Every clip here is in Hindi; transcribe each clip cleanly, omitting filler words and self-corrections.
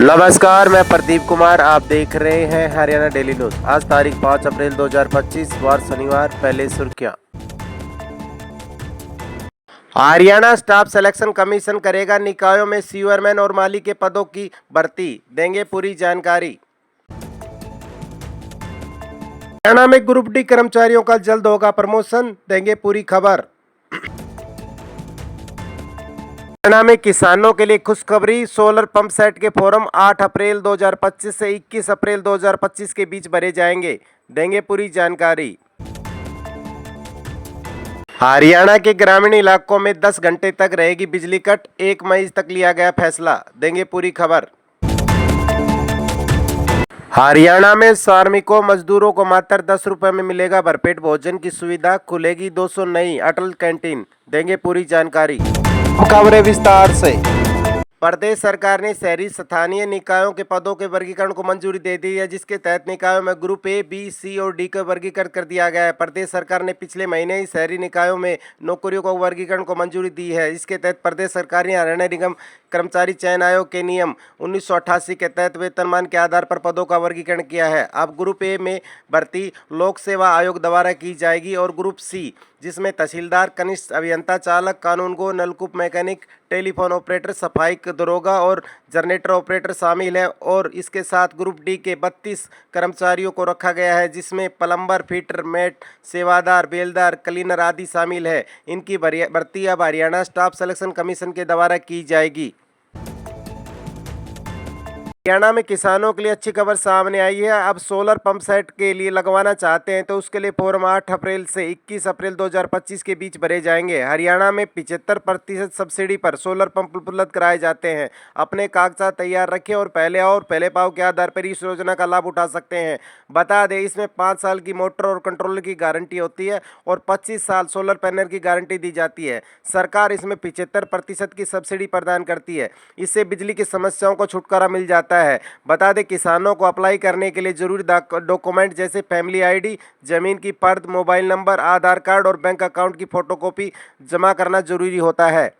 नमस्कार, मैं प्रदीप कुमार। आप देख रहे हैं हरियाणा डेली न्यूज। आज तारीख 5 अप्रैल 2025 वार शनिवार। पहले सुर्खियां। हरियाणा स्टाफ सिलेक्शन कमीशन करेगा निकायों में सीवरमैन और माली के पदों की भर्ती, देंगे पूरी जानकारी। हरियाणा में ग्रुप डी कर्मचारियों का जल्द होगा प्रमोशन, देंगे पूरी खबर। हरियाणा में किसानों के लिए खुशखबरी, सोलर पंप सेट के फॉर्म 8 अप्रैल 2025 से 21 अप्रैल 2025 के बीच भरे जाएंगे, देंगे पूरी जानकारी। हरियाणा के ग्रामीण इलाकों में 10 घंटे तक रहेगी बिजली कट, 1 मई तक लिया गया फैसला, देंगे पूरी खबर। हरियाणा में श्रमिकों मजदूरों को मात्र 10 रुपये में मिलेगा भरपेट भोजन की सुविधा, खुलेगी 200 नई अटल कैंटीन, देंगे पूरी जानकारी। खबरें विस्तार से। प्रदेश सरकार ने शहरी स्थानीय निकायों के पदों के वर्गीकरण को मंजूरी दे दी है, जिसके तहत निकायों में ग्रुप ए, बी, सी और डी का वर्गीकरण कर दिया गया है। प्रदेश सरकार ने पिछले महीने ही शहरी निकायों में नौकरियों को वर्गीकरण को मंजूरी दी है। इसके तहत प्रदेश सरकार ने हरियाणा निगम कर्मचारी चयन आयोग के नियम 1988 के तहत वेतनमान के आधार पर पदों का वर्गीकरण किया है। अब ग्रुप ए में भर्ती लोक सेवा आयोग द्वारा की जाएगी और ग्रुप सी, जिसमें तहसीलदार, कनिष्ठ अभियंता, चालक, कानूनगो, नलकूप मैकेनिक, टेलीफोन ऑपरेटर, सफाई दरोगा और जनरेटर ऑपरेटर शामिल है। और इसके साथ ग्रुप डी के 32 कर्मचारियों को रखा गया है, जिसमें प्लम्बर, फिटर, मेट, सेवादार, बेलदार, क्लीनर आदि शामिल है। इनकी भर्ती अब हरियाणा स्टाफ सिलेक्शन कमीशन के द्वारा की जाएगी। हरियाणा में किसानों के लिए अच्छी खबर सामने आई है। अब सोलर पंप सेट के लिए लगवाना चाहते हैं तो उसके लिए फॉर्म 8 अप्रैल से 21 अप्रैल 2025 के बीच भरे जाएंगे। हरियाणा में 75% सब्सिडी पर सोलर पंप उपलब्ध कराए जाते हैं। अपने कागजात तैयार रखें और पहले आओ और पहले पाओ के आधार पर इस योजना का लाभ उठा सकते हैं। बता दें, इसमें 5 साल की मोटर और कंट्रोलर की गारंटी होती है और 25 साल सोलर पैनल की गारंटी दी जाती है। सरकार इसमें 75% की सब्सिडी प्रदान करती है। इससे बिजली की समस्याओं को छुटकारा मिल जाता है। बता दें, किसानों को अप्लाई करने के लिए जरूरी डॉक्यूमेंट जैसे फैमिली आईडी, जमीन की पर्द, मोबाइल नंबर, आधार कार्ड और बैंक अकाउंट की फोटोकॉपी जमा करना जरूरी होता है।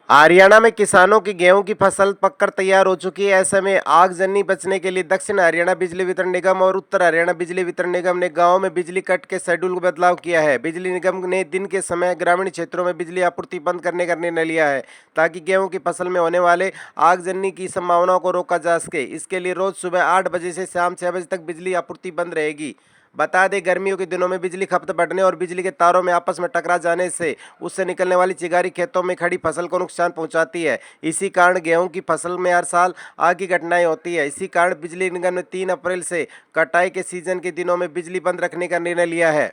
हरियाणा में किसानों की गेहूं की फसल पककर तैयार हो चुकी है। ऐसे में आगजनी बचने के लिए दक्षिण हरियाणा बिजली वितरण निगम और उत्तर हरियाणा बिजली वितरण निगम ने गांवों में बिजली कट के शेड्यूल में बदलाव किया है। बिजली निगम ने दिन के समय ग्रामीण क्षेत्रों में बिजली आपूर्ति बंद करने का निर्णय लिया है, ताकि गेहूं की फसल में होने वाले आगजनी की संभावनाओं को रोका जा सके। इसके लिए रोज सुबह 8 बजे से शाम 6 बजे तक बिजली आपूर्ति बंद रहेगी। बता दें, गर्मियों के दिनों में बिजली खपत बढ़ने और बिजली के तारों में आपस में टकरा जाने से उससे निकलने वाली चिंगारी खेतों में खड़ी फसल को नुकसान पहुंचाती है। इसी कारण गेहूं की फसल में हर साल आग की घटनाएं होती है। इसी कारण बिजली निगम ने 3 अप्रैल से कटाई के सीजन के दिनों में बिजली बंद रखने का निर्णय लिया है।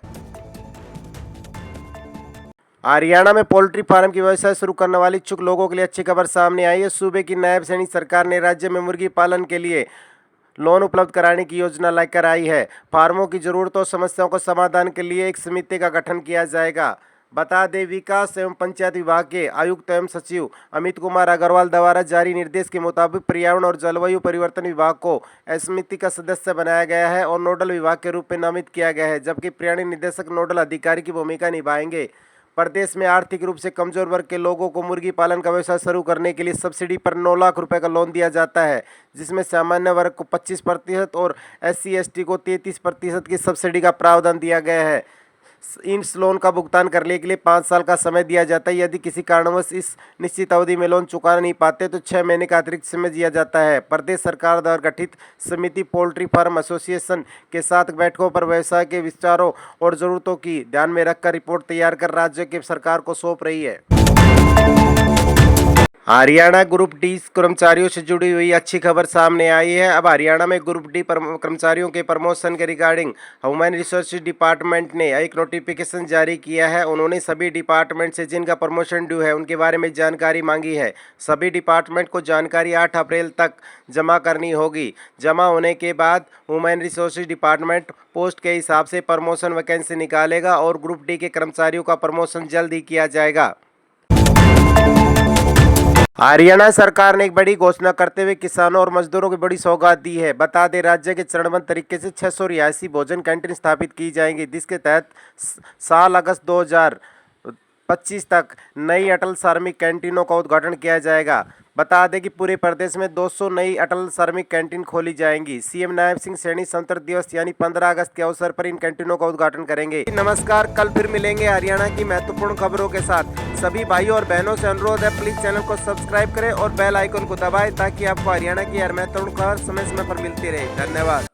हरियाणा में पोल्ट्री फार्म की व्यवसाय शुरू करने वाले इच्छुक लोगों के लिए अच्छी खबर सामने आई है। सूबे की नायब सैनिक सरकार ने राज्य में मुर्गी पालन के लिए लोन उपलब्ध कराने की योजना लेकर आई है। फार्मों की जरूरतों और समस्याओं को समाधान के लिए एक समिति का गठन किया जाएगा। बता दें, विकास एवं पंचायत विभाग के आयुक्त एवं सचिव अमित कुमार अग्रवाल द्वारा जारी निर्देश के मुताबिक पर्यावरण और जलवायु परिवर्तन विभाग को इस समिति का सदस्य बनाया गया है और नोडल विभाग के रूप में नामित किया गया है, जबकि प्रणाली निदेशक नोडल अधिकारी की भूमिका निभाएंगे। प्रदेश में आर्थिक रूप से कमजोर वर्ग के लोगों को मुर्गी पालन का व्यवसाय शुरू करने के लिए सब्सिडी पर 9 लाख रुपए का लोन दिया जाता है, जिसमें सामान्य वर्ग को 25% और SC/ST को 33% की सब्सिडी का प्रावधान दिया गया है। इस लोन का भुगतान करने के लिए 5 साल का समय दिया जाता है। यदि किसी कारणवश इस निश्चित अवधि में लोन चुका नहीं पाते तो 6 महीने का अतिरिक्त समय दिया जाता है। प्रदेश सरकार द्वारा गठित समिति पोल्ट्री फार्म एसोसिएशन के साथ बैठकों पर व्यवसाय के विचारों और जरूरतों की ध्यान में रखकर रिपोर्ट तैयार कर राज्य की सरकार को सौंप रही है। हरियाणा ग्रुप डी कर्मचारियों से जुड़ी हुई अच्छी खबर सामने आई है। अब हरियाणा में ग्रुप डी कर्मचारियों के प्रमोशन के रिगार्डिंग ह्यूमन रिसोर्स डिपार्टमेंट ने एक नोटिफिकेशन जारी किया है। उन्होंने सभी डिपार्टमेंट से जिनका प्रमोशन ड्यू है उनके बारे में जानकारी मांगी है। सभी डिपार्टमेंट को जानकारी 8 अप्रैल तक जमा करनी होगी। जमा होने के बाद ह्यूमन रिसोर्स डिपार्टमेंट पोस्ट के हिसाब से प्रमोशन वैकेंसी निकालेगा और ग्रुप डी के कर्मचारियों का प्रमोशन जल्द ही किया जाएगा। हरियाणा सरकार ने एक बड़ी घोषणा करते हुए किसानों और मजदूरों को बड़ी सौगात दी है। बता दें, राज्य के चरणबद्ध तरीके से 600 रिहायशी भोजन कैंटीन स्थापित की जाएंगी, जिसके तहत साल अगस्त 2000 25 तक नई अटल श्रमिक कैंटीनों का उद्घाटन किया जाएगा। बता दें कि पूरे प्रदेश में 200 नई अटल श्रमिक कैंटीन खोली जाएंगी। सीएम नायब सिंह सैनी स्वतंत्रता दिवस यानी 15 अगस्त के अवसर पर इन कैंटीनों का उद्घाटन करेंगे। नमस्कार, कल फिर मिलेंगे हरियाणा की महत्वपूर्ण खबरों के साथ। सभी भाइयों और बहनों से अनुरोध है, प्लीज चैनल को सब्सक्राइब करें और बेल आइकन को दबाएं ताकि आपको हरियाणा की हर महत्वपूर्ण खबर समय समय पर मिलती रहे। धन्यवाद।